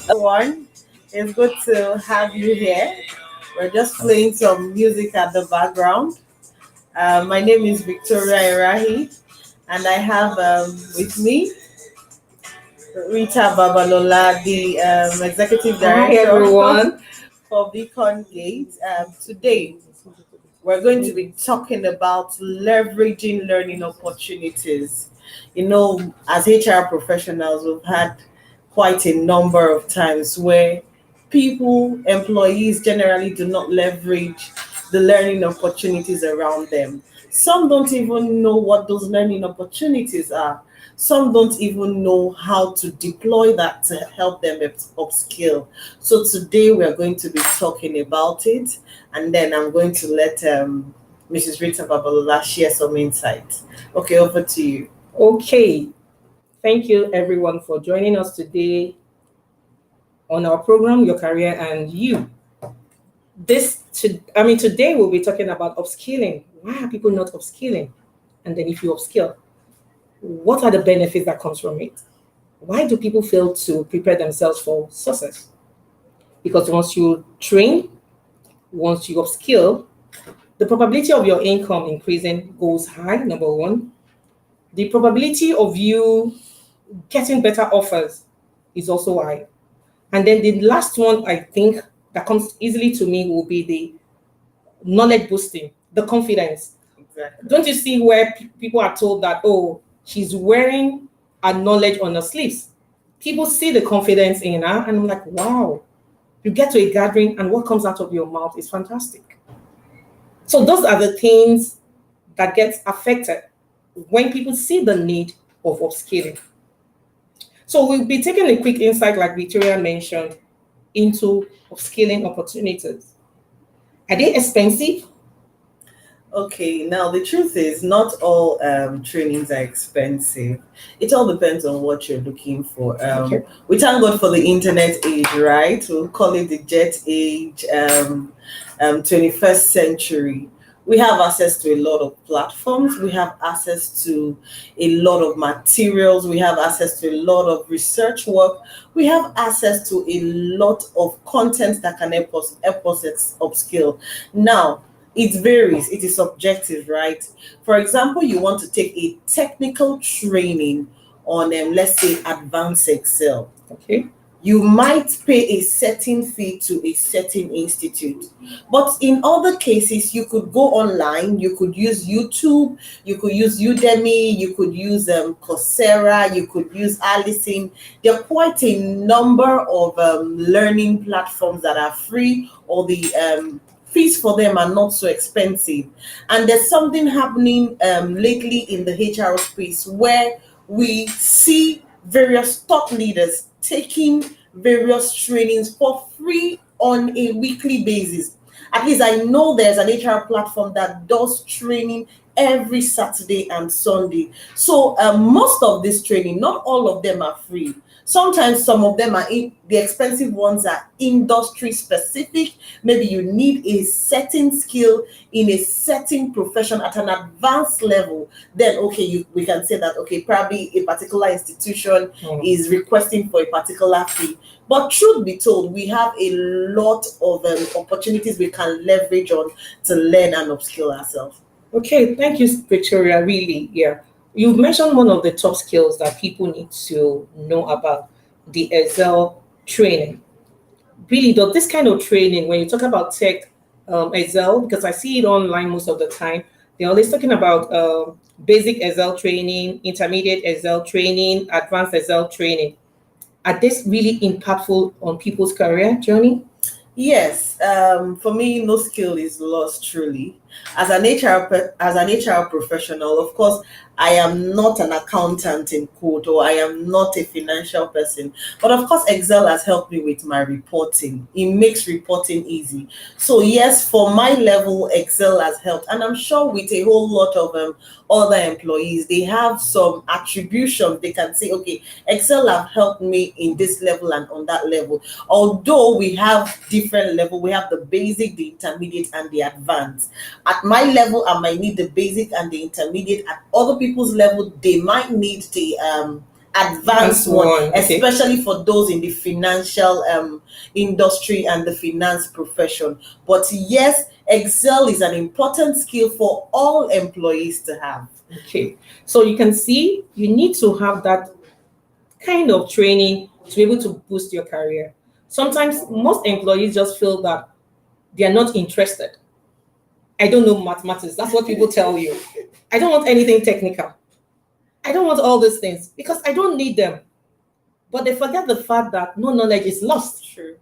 Everyone, it's good to have you here. We're just playing some music at the background. My name is Victoria Irahi, and I have with me Rita Babalola, the Executive Hi Director everyone. for Beacon Gate. Today, we're going to be talking about leveraging learning opportunities. As HR professionals, we've had quite a number of times where employees generally do not leverage the learning opportunities around them. Some don't even know what those learning opportunities are. Some don't even know how to deploy that to help them upskill. So today we're going to be talking about it, and then I'm going to let Mrs. Rita Babalola share some insights. Okay, over to you. Okay, thank you everyone for joining us today on our program, Your Career and You. Today we'll be talking about upskilling. Why are people not upskilling? And then if you upskill, what are the benefits that comes from it? Why do people fail to prepare themselves for success? Because once you train, once you upskill, the probability of your income increasing goes high, number one. The probability of you getting better offers is also high. And then the last one I think that comes easily to me will be the knowledge boosting, the confidence. Exactly. Don't you see where people are told that, oh, she's wearing a knowledge on her sleeves? People see the confidence in her, and I'm like, wow, you get to a gathering, and what comes out of your mouth is fantastic. So those are the things that get affected when people see the need of upskilling. So we'll be taking a quick insight, like Victoria mentioned, into upskilling opportunities. Are they expensive? Okay, now the truth is, not all trainings are expensive. It all depends on what you're looking for. Okay. We thank God for the internet age, right? We'll call it the jet age, 21st century. We have access to a lot of platforms. We have access to a lot of materials. We have access to a lot of research work. We have access to a lot of content that can help us upskill. Now, it varies, it is subjective, right? For example, you want to take a technical training on, let's say, advanced Excel. Okay. You might pay a certain fee to a certain institute. But in other cases, you could go online, you could use YouTube, you could use Udemy, you could use Coursera, you could use Allison. There are quite a number of learning platforms that are free, or the fees for them are not so expensive. And there's something happening lately in the HR space where we see various top leaders taking various trainings for free on a weekly basis. At least I know there's an HR platform that does training every Saturday and Sunday. So most of this training, not all of them are free. Sometimes some of them the expensive ones are industry specific. Maybe you need a certain skill in a certain profession at an advanced level. Then okay, we can say that okay, probably a particular institution is requesting for a particular fee. But truth be told, we have a lot of opportunities we can leverage on to learn and upskill ourselves. Okay, thank you, Victoria. Really, yeah. You've mentioned one of the top skills that people need to know about, the Excel training. Really, though, this kind of training, when you talk about tech, Excel, because I see it online most of the time, they're always talking about basic Excel training, intermediate Excel training, advanced Excel training. Are this really impactful on people's career journey? Yes, for me, no skill is lost truly. As an HR professional, of course, I am not an accountant in quote, or I am not a financial person. But of course, Excel has helped me with my reporting. It makes reporting easy. So yes, for my level, Excel has helped, and I'm sure with a whole lot of other employees, they have some attribution. They can say, okay, Excel have helped me in this level and on that level. Although we have different level, we have the basic, the intermediate, and the advanced. At my level, I might need the basic and the intermediate. At other people's level, they might need advanced one, Okay. especially for those in the financial industry and the finance profession. But yes, Excel is an important skill for all employees to have. Okay. So you can see you need to have that kind of training to be able to boost your career. Sometimes most employees just feel that they are not interested. I don't know mathematics. That's what people tell you. I don't want anything technical. I don't want all these things because I don't need them. But they forget the fact that no knowledge is lost. True.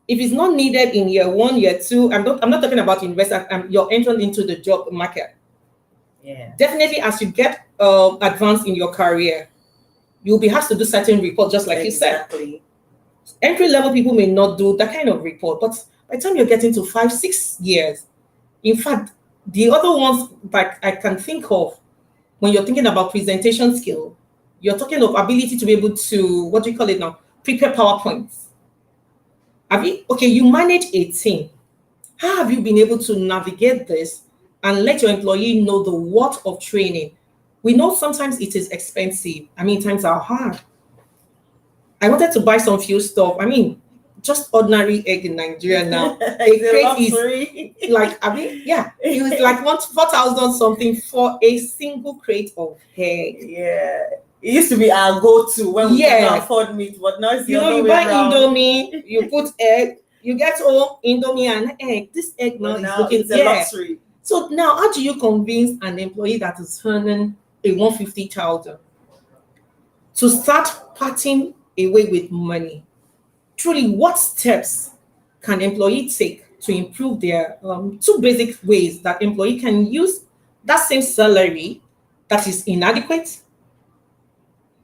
If it's not needed in year 1, year 2, I'm not talking about investment. You're entering into the job market. Yeah. Definitely, as you get advanced in your career, you'll be asked to do certain reports, just like you said. Exactly. Entry level people may not do that kind of report, but by the time you're getting to 5, 6 years, in fact, the other ones that I can think of when you're thinking about presentation skill, you're talking of ability to be able to, what do you call it now? Prepare PowerPoints. Okay, you manage a team. How have you been able to navigate this and let your employee know the worth of training? We know sometimes it is expensive. Times are hard. I wanted to buy some few stuff. Just ordinary egg in Nigeria now. A crate is like, yeah, it was like 4,000 something for a single crate of egg. Yeah. It used to be our go-to when we couldn't afford meat, but now it's the other you way buy around. Indomie, you put egg, you get home Indomie and egg. This egg now is looking it's a luxury. So now, how do you convince an employee that is earning a 150,000 to start parting away with money? Truly, what steps can employee take to improve their 2 basic ways that employee can use that same salary that is inadequate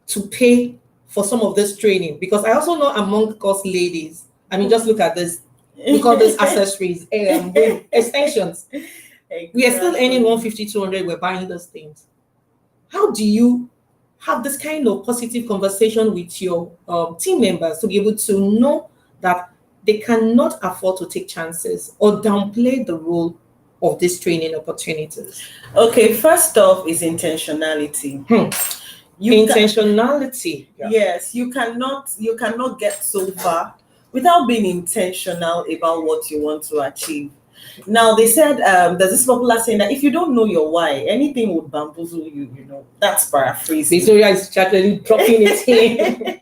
to pay for some of this training? Because I also know among us ladies, just look at this. We call those accessories, with extensions. Exactly. We are still earning 150, 200. We're buying those things. How do you have this kind of positive conversation with your team members to be able to know that they cannot afford to take chances or downplay the role of these training opportunities? Okay, first off is intentionality. Intentionality. Yes, you cannot get so far without being intentional about what you want to achieve. Now they said there's this popular saying that if you don't know your why, anything would bamboozle you. That's paraphrasing. Victoria is actually dropping it in.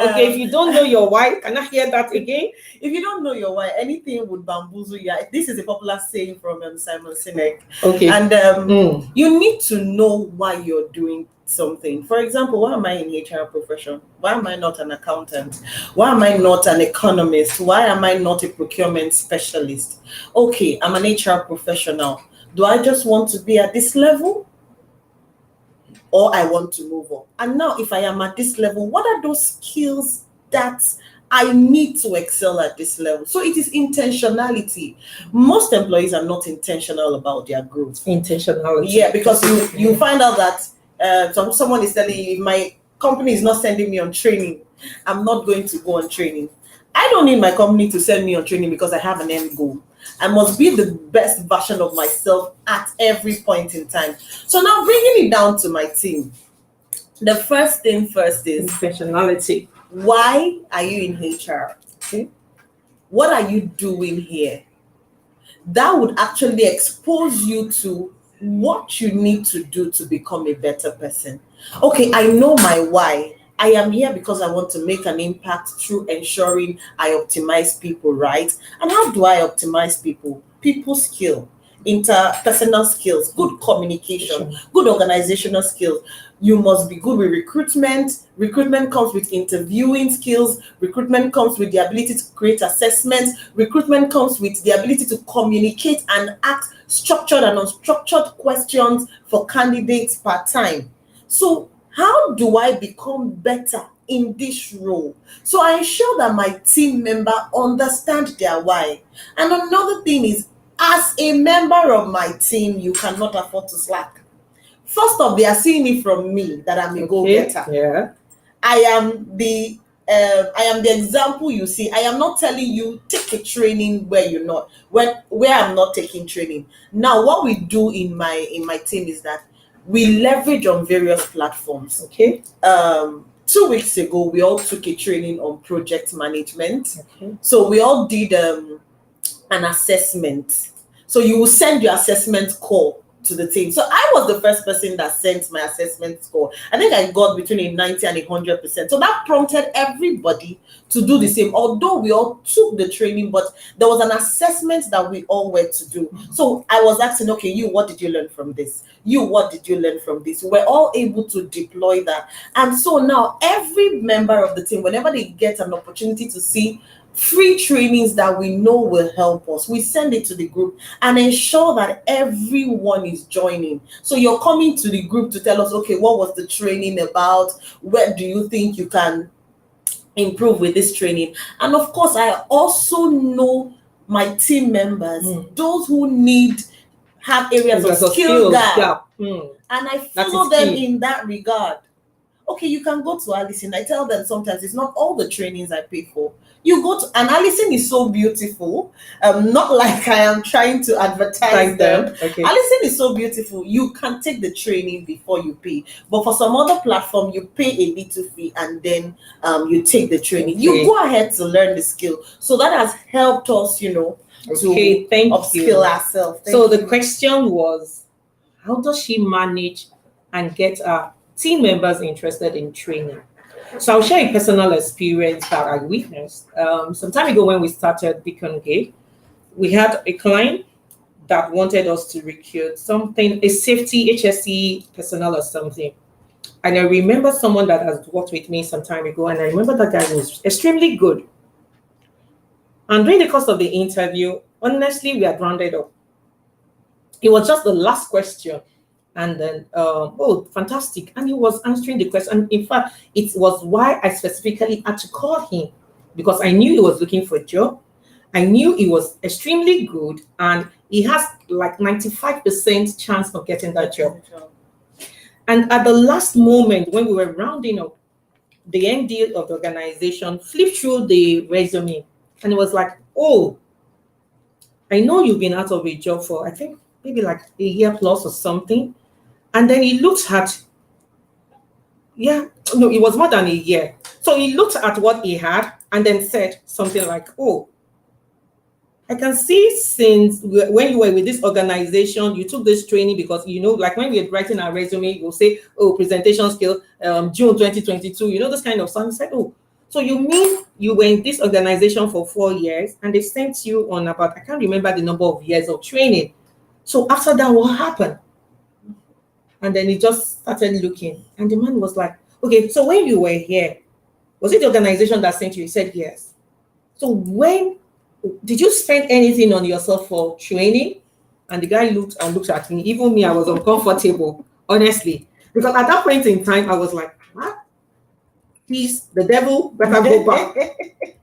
Okay, if you don't know your why, can I hear that again? If you don't know your why, anything would bamboozle you. This is a popular saying from Simon Sinek. Okay. And you need to know why you're doing something. For example, why am I in HR profession? Why am I not an accountant? Why am I not an economist? Why am I not a procurement specialist? Okay, I'm an HR professional. Do I just want to be at this level? Or I want to move up? And now if I am at this level, what are those skills that I need to excel at this level? So it is intentionality. Most employees are not intentional about their growth. Intentionality. Yeah, because you find out that someone is telling you, if my company is not sending me on training, I'm not going to go on training. I don't need my company to send me on training because I have an end goal. I must be the best version of myself at every point in time. So now bringing it down to my team, the first thing first is intentionality. Why are you in HR? Okay. What are you doing here? That would actually expose you to what you need to do to become a better person. Okay, I know my why. I am here because I want to make an impact through ensuring I optimize people, right? And how do I optimize people? People skill, interpersonal skills, good communication, good organizational skills. You must be good with recruitment. Recruitment comes with interviewing skills. Recruitment comes with the ability to create assessments. Recruitment comes with the ability to communicate and ask structured and unstructured questions for candidates per time. So how do I become better in this role? So I ensure that my team member understand their why. And another thing is, as a member of my team, you cannot afford to slack. First off, they are seeing it from me that I'm a go-getter. Yeah. I am the example you see. I am not telling you take a training where you're not, where I'm not taking training. Now, what we do in my team is that we leverage on various platforms. Okay. 2 weeks ago, we all took a training on project management. Okay. So we all did an assessment. So you will send your assessment score to the team. So I was the first person that sent my assessment score. I think I got between a 90 and 100%. So that prompted everybody to do the same. Although we all took the training, but there was an assessment that we all were to do. So I was asking, okay, you, what did you learn from this? You, what did you learn from this? We're all able to deploy that. And so now every member of the team, whenever they get an opportunity to see free trainings that we know will help us, we send it to the group and ensure that everyone is joining. So you're coming to the group to tell us, okay, what was the training about? Where do you think you can improve with this training? And of course, I also know my team members, those who have areas of skill gap, and I follow them in that regard. Okay, you can go to Allison. I tell them sometimes it's not all the trainings I pay for. You go to, and Allison is so beautiful. Not like I am trying to advertise them. Okay. Allison is so beautiful. You can take the training before you pay. But for some other platform, you pay a little fee and then you take the training. Okay. You go ahead to learn the skill. So that has helped us, to upskill ourselves. So the question was, how does she manage and get her team members interested in training? So I'll share a personal experience that I witnessed. Some time ago when we started Beacon Gate, we had a client that wanted us to recruit a safety HSE personnel or something. And I remember someone that has worked with me some time ago, and I remember that guy was extremely good. And during the course of the interview, honestly, we had rounded up. It was just the last question. And then, fantastic. And he was answering the question. And in fact, it was why I specifically had to call him, because I knew he was looking for a job. I knew he was extremely good, and he has like 95% chance of getting that job. And at the last moment, when we were rounding up, the MD of the organization flipped through the resume, and it was like, oh, I know you've been out of a job for, I think, maybe like a year plus or something. And then he looked at, it was more than a year. So he looked at what he had and then said something like, oh, I can see since when you were with this organization, you took this training because, like when we're writing our resume, we'll say, oh, presentation skill, June 2022, this kind of stuff. He said, oh, so you mean you were in this organization for 4 years and they sent you on about, I can't remember the number of years of training. So after that, what happened? And then he just started looking. And the man was like, okay, so when you were here, was it the organization that sent you? He said, yes. So when did you spend anything on yourself for training? And the guy looked at me. Even me, I was uncomfortable, honestly. Because at that point in time, I was like, what? Please, the devil better go back.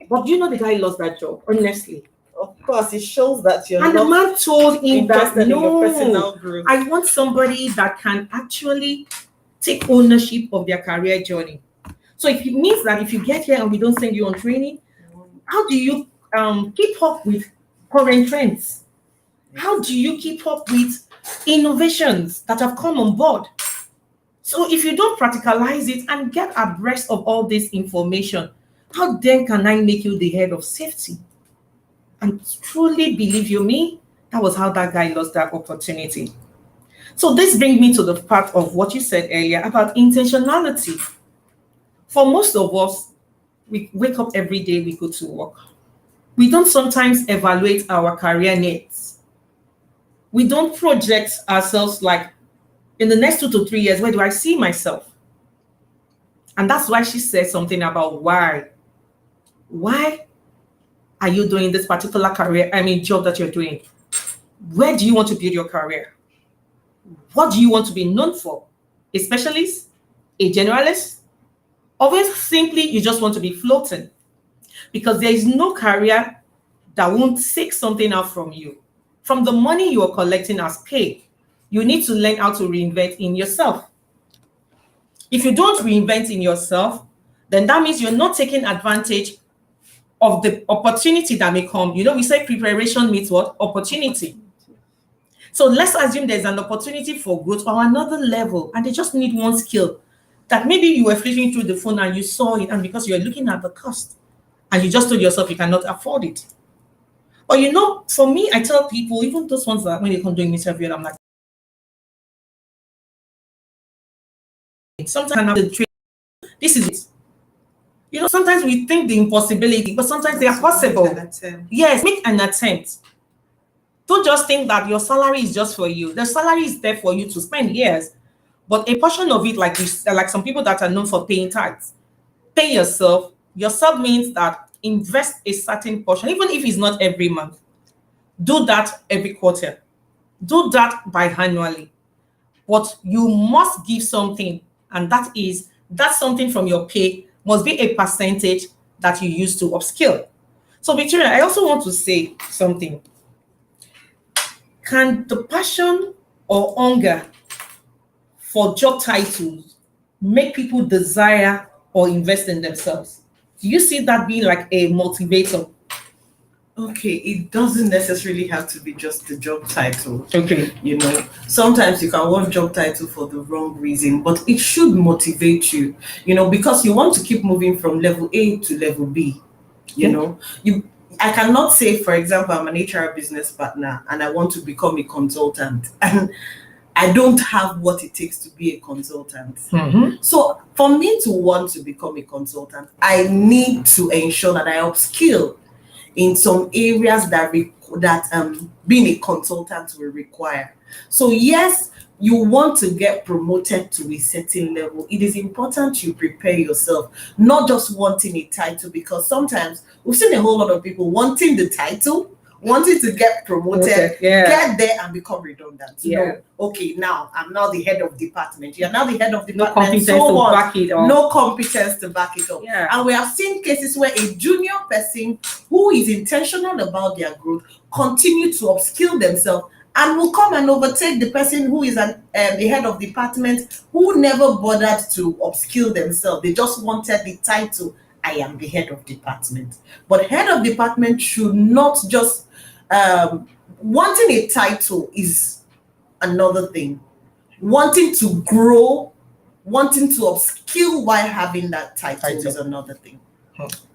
But the guy lost that job, honestly. Of course, it shows that you're and not the man told him that in your personal growth. I want somebody that can actually take ownership of their career journey. So if it means that if you get here and we don't send you on training, how do you keep up with current trends? How do you keep up with innovations that have come on board? So if you don't practicalize it and get abreast of all this information, how then can I make you the head of safety? And truly, believe you me, that was how that guy lost that opportunity. So this brings me to the part of what you said earlier about intentionality. For most of us, we wake up every day, we go to work. We don't sometimes evaluate our career needs. We don't project ourselves like, in the next 2 to 3 years, where do I see myself? And that's why she said something about why. Why are you doing this particular job that you're doing? Where do you want to build your career? What do you want to be known for? A specialist? A generalist? Always simply, you just want to be floating. Because there is no career that won't take something out from you. From the money you are collecting as pay, you need to learn how to reinvent in yourself. If you don't reinvent in yourself, then that means you're not taking advantage of the opportunity that may come. We say preparation meets what? Opportunity. So let's assume there's an opportunity for growth or another level, and they just need one skill that maybe you were flipping through the phone and you saw it, and because you're looking at the cost and you just told yourself you cannot afford it. But for me, I tell people, even those ones that when they come doing interview, I'm like, sometimes this is it. Sometimes we think the impossibility, but sometimes they are possible. Yes, make an attempt. Don't just think that your salary is just for you. The salary is there for you to spend, yes. But a portion of it, like some people that are known for paying tithes, pay yourself. Yourself means that invest a certain portion, even if it's not every month. Do that every quarter. Do that biannually. But you must give something, and that something from your pay must be a percentage that you use to upskill. So, Victoria, I also want to say something. Can the passion or hunger for job titles make people desire or invest in themselves? Do you see that being like a motivator? Okay, it doesn't necessarily have to be just the job title. Okay. Sometimes you can want job title for the wrong reason, but it should motivate you, because you want to keep moving from level A to level B. I cannot say, for example, I'm an HR business partner and I want to become a consultant, and I don't have what it takes to be a consultant. Mm-hmm. So for me to want to become a consultant, I need to ensure that I upskill in some areas that being a consultant will require. So yes, you want to get promoted to a certain level. It is important you prepare yourself, not just wanting a title, because sometimes we've seen a whole lot of people wanting the title, wanting to get promoted, get there and become redundant. Yeah. Okay, now I'm now the head of department. You're now the head of No department. competence to back it up. No competence to back it up. Yeah. And we have seen cases where a junior person who is intentional about their growth continue to upskill themselves and will come and overtake the person who is the head of department, who never bothered to upskill themselves. They just wanted the title, I am the head of department. But head of department should not just wanting a title is another thing. Wanting to grow, wanting to upskill while having that title is another thing.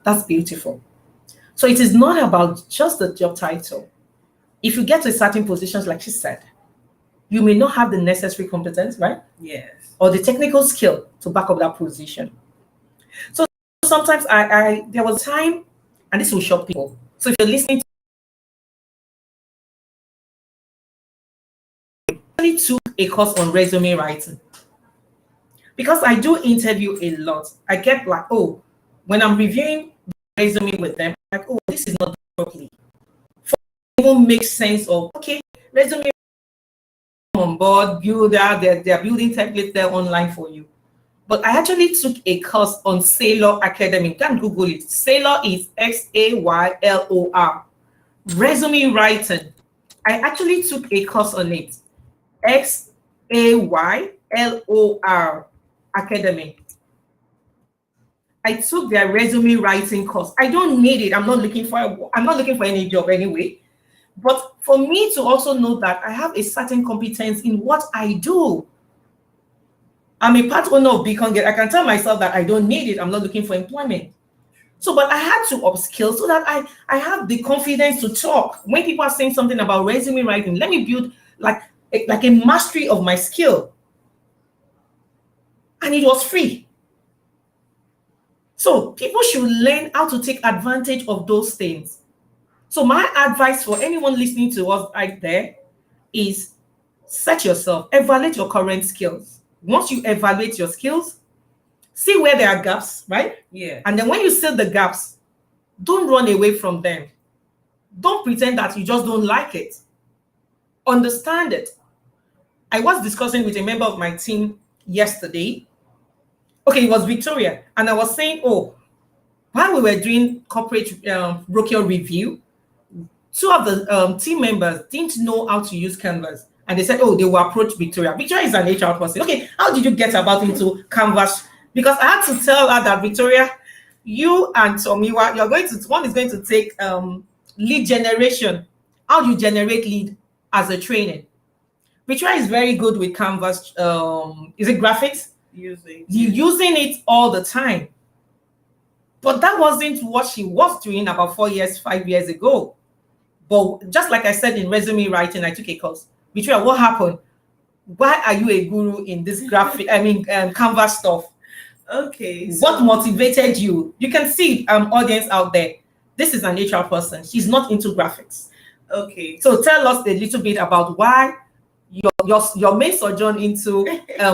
That's beautiful. So it is not about just the job title. If you get to certain positions, like she said, you may not have the necessary competence, right? Yes. Or the technical skill to back up that position. So sometimes there was a time, and this will shock people. So if you're listening, I took a course on resume writing because I do interview a lot. I get like, when I'm reviewing resume with them, like, this is not done properly. Even makes sense of, okay, resume on board, builder, they're building templates there online for you. But I actually took a course on Sailor Academy. You can Google it. Sailor is Saylor. Resume writing. I actually took a course on it. Saylor Academy. I took their resume writing course. I don't need it. I'm not looking for any job anyway. But for me to also know that I have a certain competence in what I do. I'm a part owner of Beacon Gate. I can tell myself that I don't need it. I'm not looking for employment. So, but I had to upskill so that I have the confidence to talk. When people are saying something about resume writing, let me build like a mastery of my skill. And it was free. So people should learn how to take advantage of those things. So my advice for anyone listening to us right there is set yourself, evaluate your current skills. Once you evaluate your skills, see where there are gaps, right? Yeah. And then when you see the gaps, don't run away from them. Don't pretend that you just don't like it. Understand it. I was discussing with a member of my team yesterday. Okay, it was Victoria. And I was saying, while we were doing corporate brochure review, two of the team members didn't know how to use Canvas. And they said, they will approach Victoria. Victoria is an HR person. Okay, how did you get about into Canvas? Because I had to tell her that, Victoria, you and Tomiwa, one is going to take lead generation. How do you generate lead as a training? Victoria is very good with Canvas. Is it graphics? using it all the time. But that wasn't what she was doing about 4 years, 5 years ago. But just like I said in resume writing, I took a course. Victoria, what happened? Why are you a guru in this graphic, Canva stuff? Okay. What motivated you? You can see audience out there. This is an HR person. She's not into graphics. Okay. So tell us a little bit about why your main sojourn into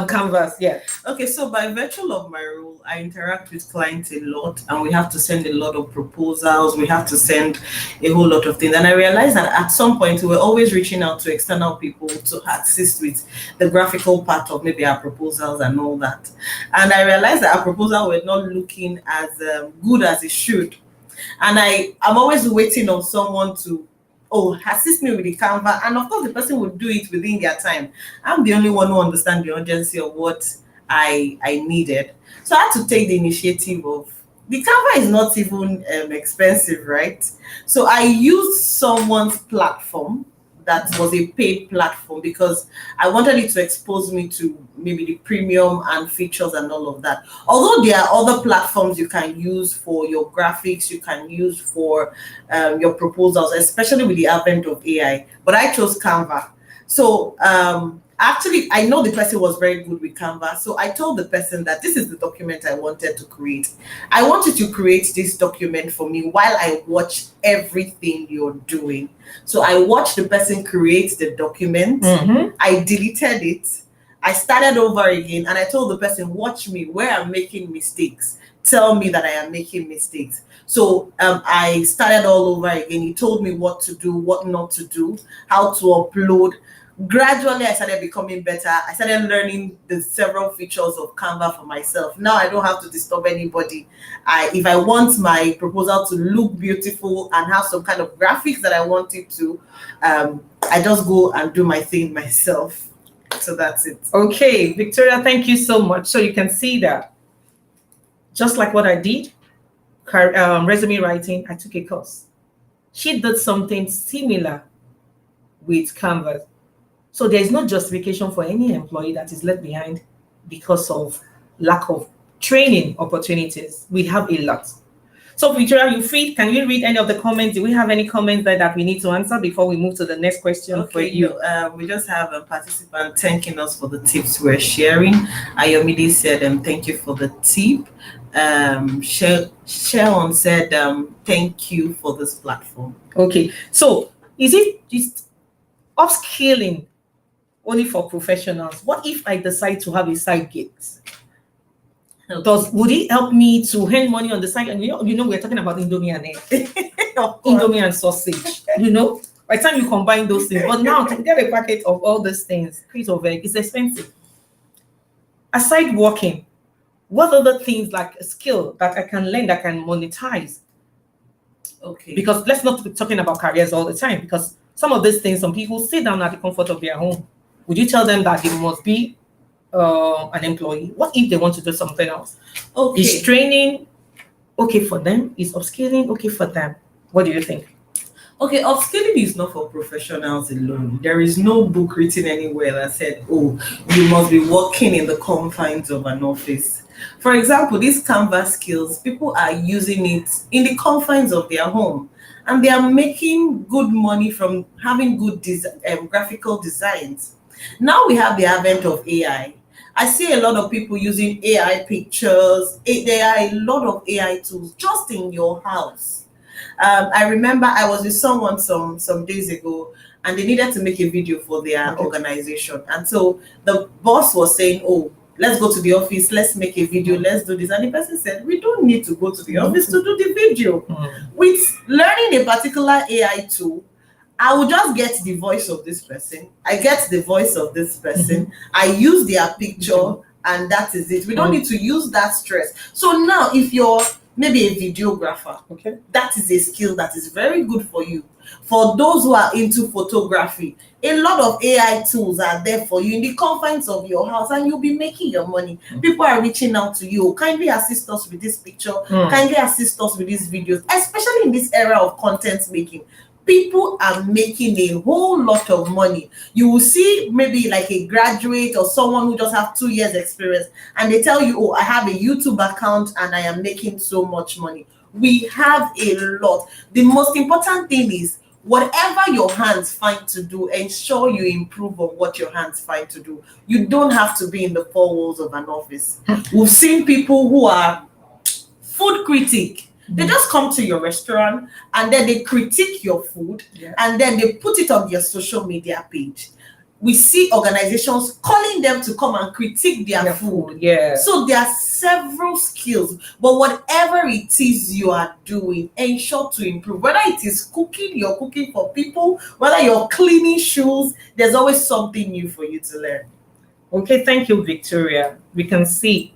Canvas. Yeah. Okay, so by virtue of my role, I interact with clients a lot, and we have to send a lot of proposals. We have to send a whole lot of things, and I realized that at some point we were always reaching out to external people to assist with the graphical part of maybe our proposals and all that. And I realized that our proposal were not looking as good as it should, and I'm always waiting on someone to assist me with the Canva, and of course the person would do it within their time. I'm the only one who understands the urgency of what I needed, so I had to take the initiative of the Canva is not even expensive, right? So I used someone's platform that was a paid platform because I wanted it to expose me to maybe the premium and features and all of that. Although there are other platforms you can use for your graphics, you can use for your proposals, especially with the advent of AI. But I chose Canva. So actually, I know the person was very good with Canva. So I told the person that this is the document I wanted to create. I wanted to create this document for me while I watch everything you're doing. So I watched the person create the document. I deleted it. I started over again, and I told the person, watch me where I'm making mistakes. Tell me that I am making mistakes. So I started all over again. He told me what to do, what not to do, how to upload. Gradually, I started becoming better. I started learning the several features of Canva for myself. Now I don't have to disturb anybody. If I want my proposal to look beautiful and have some kind of graphics that I want it to, I just go and do my thing myself. So that's it. Okay, Victoria, thank you so much. So you can see that just like what I did, resume writing, I took a course. She did something similar with Canva. So there is no justification for any employee that is left behind because of lack of training opportunities. We have a lot. So Victoria, can you read any of the comments? Do we have any comments that we need to answer before we move to the next question for you? We just have a participant thanking us for the tips we're sharing. Ayomide said, thank you for the tip. Sharon said, thank you for this platform. Okay, so is it just upskilling only for professionals? What if I decide to have a side gig? Would it help me to earn money on the side? And you know we're talking about Indomie and egg, Indomie and sausage. By the time you combine those things, but now to get a packet of all these things, crate of egg, is expensive. Aside working, what other things like a skill that I can learn that can monetize? Okay. Because let's not be talking about careers all the time, because some of these things, some people sit down at the comfort of their home. Would you tell them that they must be an employee? What if they want to do something else? Okay. Is training okay for them? Is upskilling okay for them? What do you think? Okay, upskilling is not for professionals alone. There is no book written anywhere that said, you must be working in the confines of an office. For example, these Canva skills, people are using it in the confines of their home, and they are making good money from having good graphical designs. Now we have the advent of AI. I see a lot of people using AI pictures. There are a lot of AI tools just in your house. I remember I was with someone some days ago, and they needed to make a video for their organization. And so the boss was saying, let's go to the office, let's make a video, let's do this. And the person said, we don't need to go to the office to do the video. With learning a particular AI tool, I will just get the voice of this person. I get the voice of this person. I use their picture, and that is it. We don't need to use that stress. So now, if you're maybe a videographer, that is a skill that is very good for you. For those who are into photography, a lot of AI tools are there for you in the confines of your house, and you'll be making your money. People are reaching out to you. Kindly assist us with this picture. Kindly assist us with these videos, especially in this era of content making. people are making a whole lot of money. You will see maybe like a graduate or someone who just have 2 years experience, and they tell you, oh, I have a YouTube account and I am making so much money. We have a lot. The most important thing is, whatever your hands find to do, ensure you improve on what your hands find to do. You don't have to be in the four walls of an office. We've seen people who are food critic. They just come to your restaurant and then they critique your food, and then they put it on their social media page. We see organizations calling them to come and critique their food. Yeah. So there are several skills, but whatever it is you are doing, ensure to improve. Whether it is cooking, you're cooking for people, whether you're cleaning shoes, there's always something new for you to learn. Okay, thank you, Victoria. We can see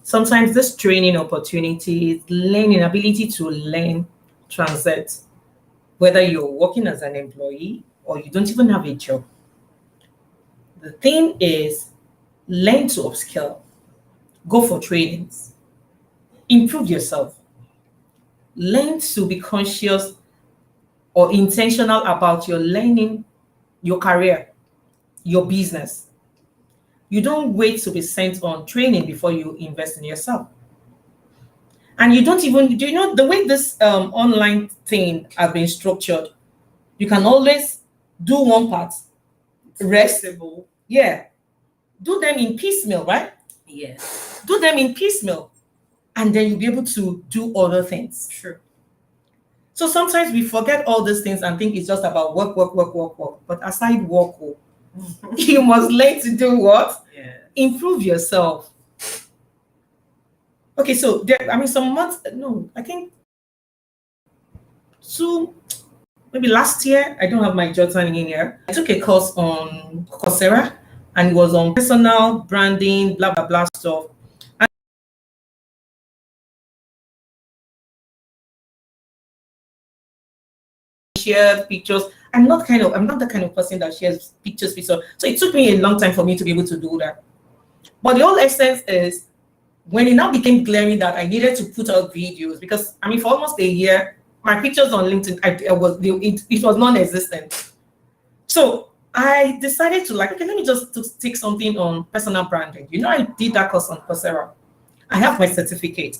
sometimes this training opportunities, learning, ability to learn, transit, whether you're working as an employee or you don't even have a job. The thing is, learn to upskill, go for trainings, improve yourself, learn to be conscious or intentional about your learning, your career, your business. You don't wait to be sent on training before you invest in yourself. And you don't even, do you know the way this online thing has been structured? You can always do one part, rest. Flexible. Yeah. Do them in piecemeal, right? Yes. Do them in piecemeal. And then you'll be able to do other things. True. So sometimes we forget all these things and think it's just about work, work, work, work, work. But aside work, you must learn to do what? Yeah. Improve yourself. Okay, so some months, no, I think maybe last year, I don't have my journal in here. I took a course on Coursera, and it was on personal branding, blah, blah, blah stuff. And share pictures. I'm not the kind of person that shares pictures. So it took me a long time for me to be able to do that. But the whole essence is, when it now became glaring that I needed to put out videos, because for almost a year, my pictures on LinkedIn, it was non-existent. So I decided to okay, let me just take something on personal branding. I did that course on Coursera. I have my certificate.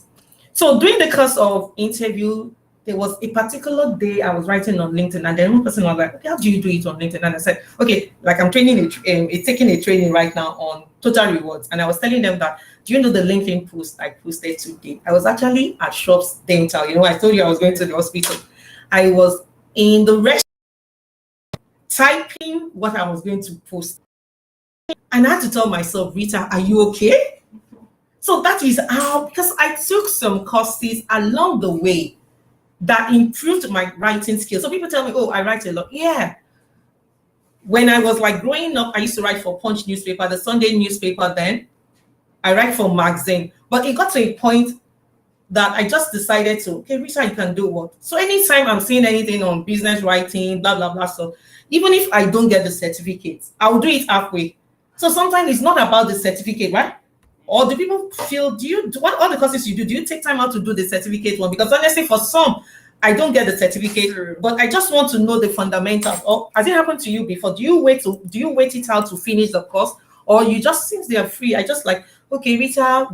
So during the course of interview, there was a particular day I was writing on LinkedIn, and then one person was like, okay, how do you do it on LinkedIn? And I said, okay, I'm training, taking a training right now on total rewards. And I was telling them that, do you know the LinkedIn post I posted today? I was actually at Shops Dental. I told you I was going to the hospital. I was in the restaurant typing what I was going to post. And I had to tell myself, Rita, are you okay? So that is how, because I took some courses along the way that improved my writing skills. So people tell me, oh, I write a lot. Yeah. When I was growing up, I used to write for Punch newspaper, the Sunday newspaper then. I write for magazine. But it got to a point that I just decided to, okay, Rita, you can do what? So anytime I'm seeing anything on business writing, blah, blah, blah, so even if I don't get the certificate, I'll do it halfway. So sometimes it's not about the certificate, right? Or do people feel, what all the courses you do you take time out to do the certificate one? Because honestly, for some, I don't get the certificate, but I just want to know the fundamentals. Or has it happened to you before? Do you wait it out to finish the course? Or you just, since they are free, I just okay, Rita,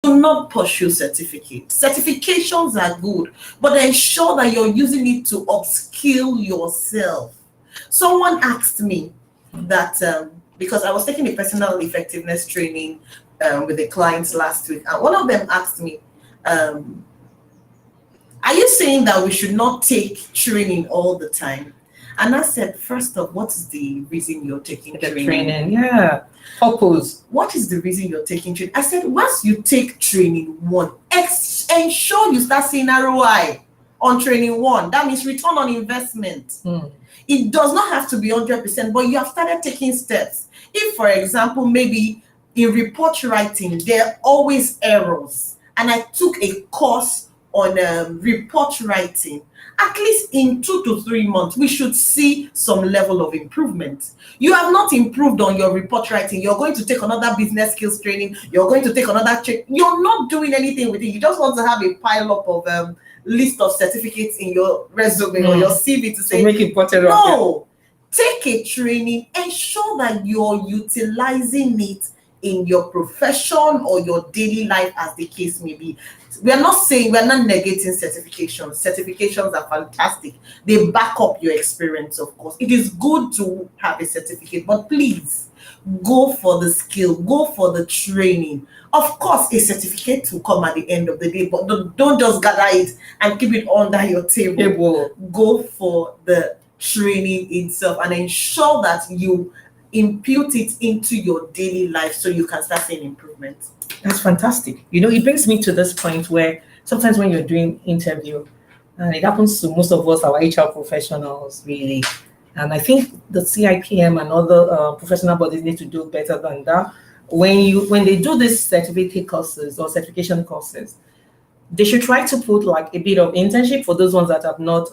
Do not pursue certificates. Certifications are good, but ensure that you're using it to upskill yourself. Someone asked me that because I was taking a personal effectiveness training with the clients last week, and one of them asked me, Are you saying that we should not take training all the time? And I said, first off, what is the reason you're taking The training? training, yeah. Purpose. What is the reason you're taking training? I said, once you take training one, ensure you start seeing ROI on training one. That means return on investment. It does not have to be 100%, but you have started taking steps. If, for example, maybe in report writing, there are always errors, and I took a course on report writing, at least in 2 to 3 months, we should see some level of improvement. You have not improved on your report writing. You're going to take another business skills training. You're going to take another You're not doing anything with it. You just want to have a pile up of list of certificates in your resume or your CV to say, make it no, take a training, ensure that you're utilizing it in your profession or your daily life, as the case may be. We're not negating certifications. Certifications are fantastic. They back up your experience, of course. It is good to have a certificate, but please go for the skill, go for the training. Of course, a certificate will come at the end of the day, but don't just gather it and keep it under your table. Go for the training itself and ensure that you impute it into your daily life so you can start seeing improvement. That's fantastic. It brings me to this point where sometimes when you're doing interview, and it happens to most of us, our HR professionals, really. And I think the CIPM and other professional bodies need to do better than that. When they do these certificate courses or certification courses, they should try to put like a bit of internship for those ones that have not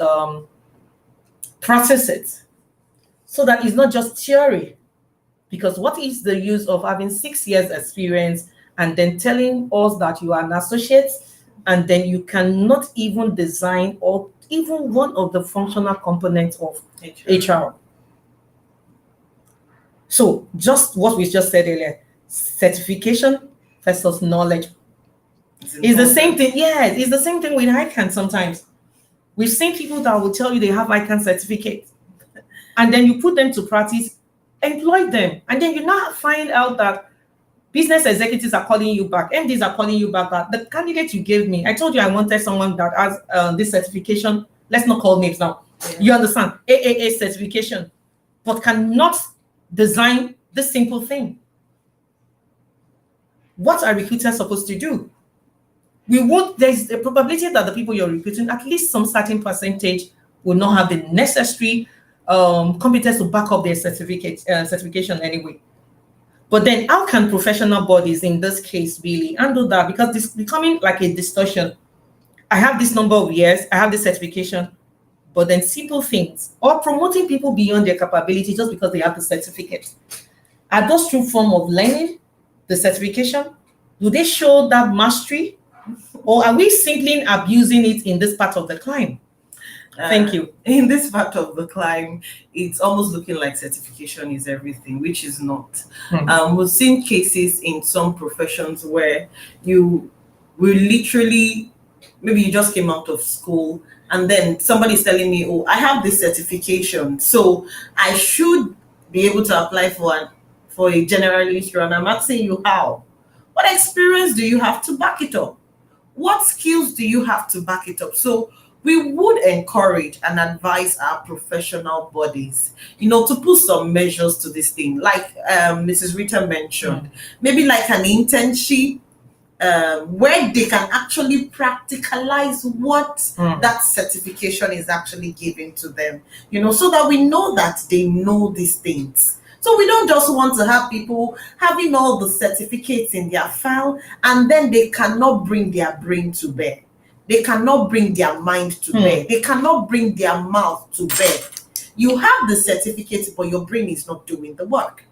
processed it, so that it's not just theory. Because what is the use of having 6 years experience and then telling us that you are an associate and then you cannot even design or even one of the functional components of HR? So just what we just said earlier, certification versus knowledge is the same thing. Yeah, it's the same thing with ICANN sometimes. We've seen people that will tell you they have ICANN certificate, and then you put them to practice, employ them, and then you now find out that business executives are calling you back, MDs are calling you back. That the candidate you gave me, I told you I wanted someone that has this certification. Let's not call names now. Yeah. You understand? AAA certification, but cannot design this simple thing. What are recruiters supposed to do? There's a probability that the people you're recruiting, at least some certain percentage, will not have the necessary competence to back up their certification anyway. But then how can professional bodies in this case really handle that? Because this is becoming like a distortion. I have this number of years, I have this certification, but then simple things or promoting people beyond their capability just because they have the certificate. Are those true form of learning, the certification? Do they show that mastery? Or are we simply abusing it in this part of the climb? Thank you. In this part of the climb, it's almost looking like certification is everything, which is not. We've seen cases in some professions where you will literally, maybe you just came out of school and then somebody's telling me, oh, I have this certification, so I should be able to apply for a generalist role. And I'm asking you how. What experience do you have to back it up? What skills do you have to back it up? So we would encourage and advise our professional bodies, to put some measures to this thing, like Mrs. Rita mentioned, maybe like an internship where they can actually practicalize what that certification is actually giving to them, so that we know that they know these things. So we don't just want to have people having all the certificates in their file and then they cannot bring their brain to bear. They cannot bring their mind to bear. They cannot bring their mouth to bear. You have the certificate, but your brain is not doing the work.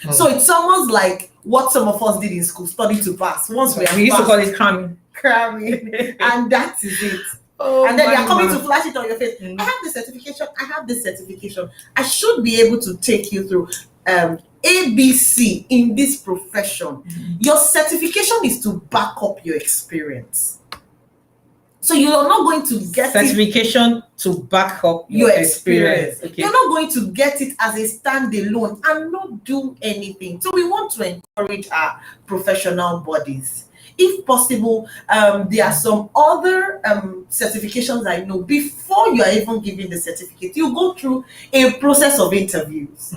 So it's almost like what some of us did in school, study to pass. Once we used to call it cramming. And that is it. And then they are coming to flash it on your face. I have the certification. I have this certification. I should be able to take you through ABC in this profession. Your certification is to back up your experience. So you are not going to get certification to back up your experience. Okay. You're not going to get it as a standalone and not do anything. So we want to encourage our professional bodies. If possible, there are some other certifications I know. Before you are even given the certificate, you go through a process of interviews.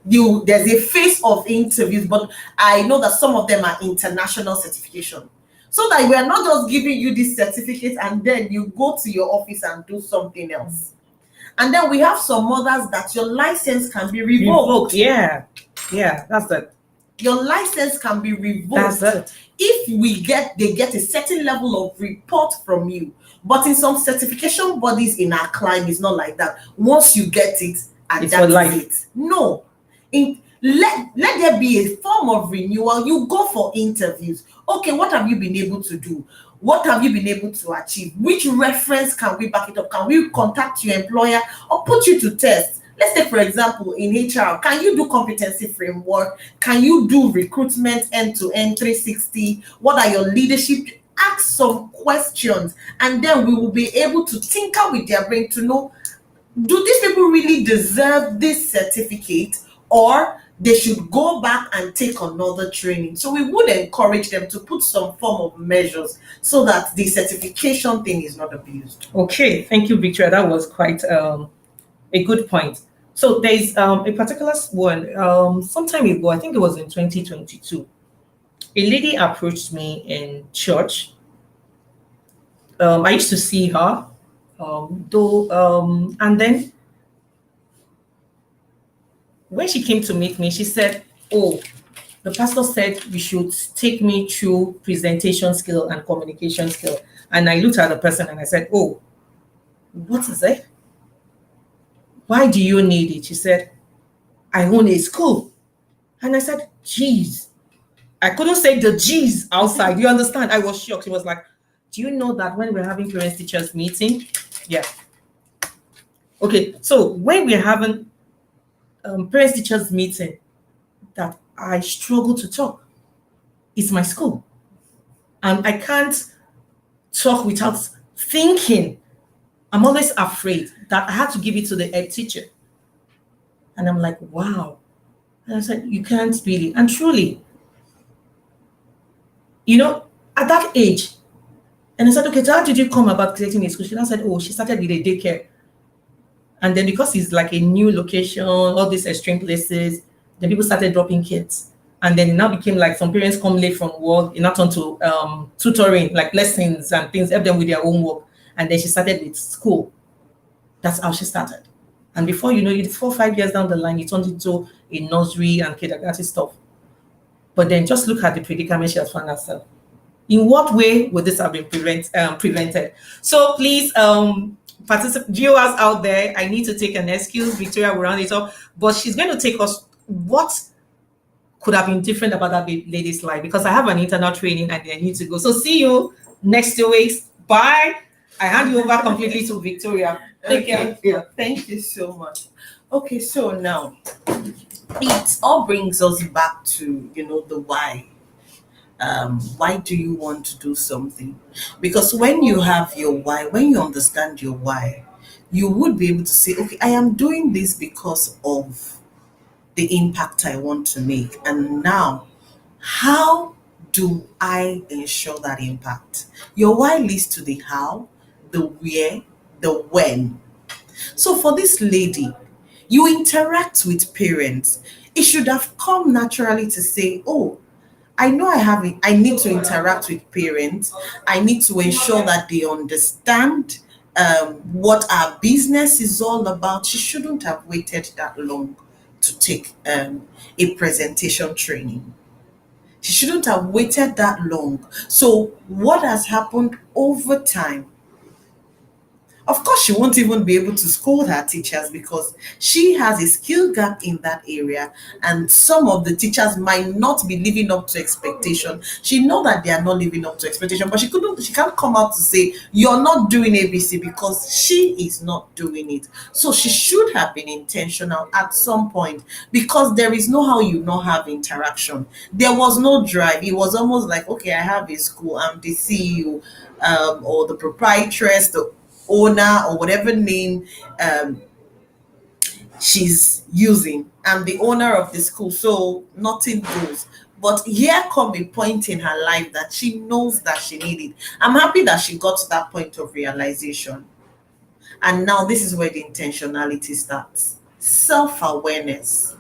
There's a phase of interviews, but I know that some of them are international certification. So that we are not just giving you this certificate and then you go to your office and do something else. And then we have some others that your license can be revoked. Yeah, that's it. Your license can be revoked. That's it. If they get a certain level of report from you. But in some certification bodies in our climb, it's not like that. Once you get it, and It's that's for life. it. No. Let there be a form of renewal. You go for interviews. Okay, what have you been able to do? What have you been able to achieve? Which reference can we back it up? Can we contact your employer or put you to test? Let's say, for example, in HR, can you do competency framework? Can you do recruitment end-to-end 360? What are your leadership? Ask some questions, and then we will be able to tinker with their brain to know, do these people really deserve this certificate, or they should go back and take another training? So we would encourage them to put some form of measures so that the certification thing is not abused. Okay, thank you, Victoria. That was quite a good point. So there's a particular one some time ago, I think it was in 2022. A lady approached me in church. I used to see her, and then when she came to meet me, she said, "Oh, the pastor said you should take me through presentation skill and communication skill." And I looked at the person and I said, "Oh, what is it? Why do you need it?" She said, "I own a school." And I said, "Geez." I couldn't say the G's outside. You understand? I was shocked. She was like, "Do you know that when we're having parents teachers meeting?" Yeah. Okay. So when we're having parents teachers meeting, that I struggle to talk. It's my school. And I can't talk without thinking. I'm always afraid that I have to give it to the head teacher. And I'm like, wow. And I said, you can't really. And truly, at that age, and I said, okay, so how did you come about creating a school? She said, oh, she started with a daycare. And then because it's like a new location, all these extreme places, then people started dropping kids. And then it now became like some parents come late from work, it now turned to tutoring, like lessons and things, help them with their homework. And then she started with school. That's how she started. And before you know it, 4 or 5 years down the line, it turned into a nursery and kindergarten stuff. But then just look at the predicament she has found herself. In what way would this have been prevented? So please, viewers out there, I need to take an excuse. Victoria will round it up, but she's going to take us what could have been different about that lady's life, because I have an internal training and I need to go. So see you next 2 weeks. Bye. I hand you over completely to Victoria. Take care. Yeah, thank you so much. Okay, so now it all brings us back to the why. Why do you want to do something? Because when you have your why, when you understand your why, you would be able to say, okay, I am doing this because of the impact I want to make. And now, how do I ensure that impact? Your why leads to the how, the where, the when. So for this lady, you interact with parents. It should have come naturally to say, oh, I know I have it. I need to interact with parents. I need to ensure that they understand what our business is all about. She shouldn't have waited that long to take a presentation training. She shouldn't have waited that long. So what has happened over time? Of course, she won't even be able to scold her teachers because she has a skill gap in that area, and some of the teachers might not be living up to expectation. She know that they are not living up to expectation, but she can't come out to say you're not doing ABC because she is not doing it. So she should have been intentional at some point, because there is no how you not have interaction. There was no drive. It was almost like, okay, I have a school, I'm the CEO, or the proprietress, the owner, or whatever name she's using. I'm the owner of the school, so nothing goes. But here come a point in her life that she knows that she needed. I'm happy that she got to that point of realization. And now this is where the intentionality starts. Self-awareness.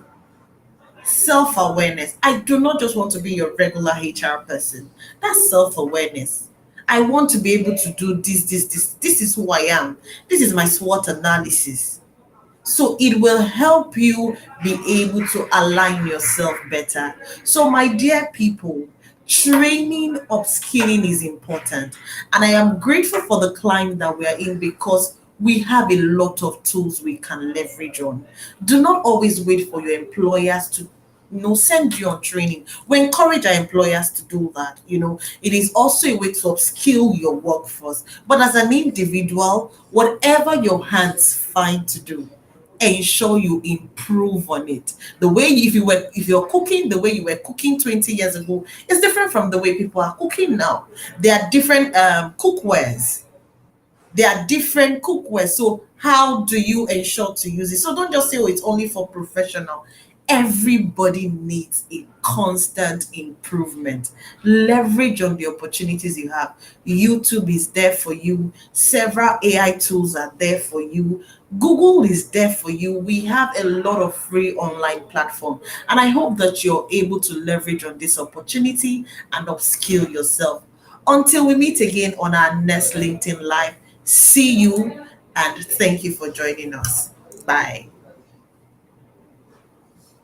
Self-awareness. I do not just want to be your regular HR person. That's self-awareness. I want to be able to do this. This is who I am. This is my SWOT analysis. So it will help you be able to align yourself better. So, my dear people, training, upskilling is important. And I am grateful for the climb that we are in because we have a lot of tools we can leverage on. Do not always wait for your employers to send you on training. We encourage our employers to do that. It is also a way to upskill your workforce. But as an individual, whatever your hands find to do, ensure you improve on it. The way, if you're cooking, the way you were cooking 20 years ago is different from the way people are cooking now. There are different cookwares. There are different cookware. So how do you ensure to use it? So don't just say, oh, it's only for professional. Everybody needs a constant improvement. Leverage on the opportunities you have. YouTube is there for you. Several AI tools are there for you. Google is there for you. We have a lot of free online platform. And I hope that you're able to leverage on this opportunity and upskill yourself. Until we meet again on our next LinkedIn Live, see you and thank you for joining us. Bye.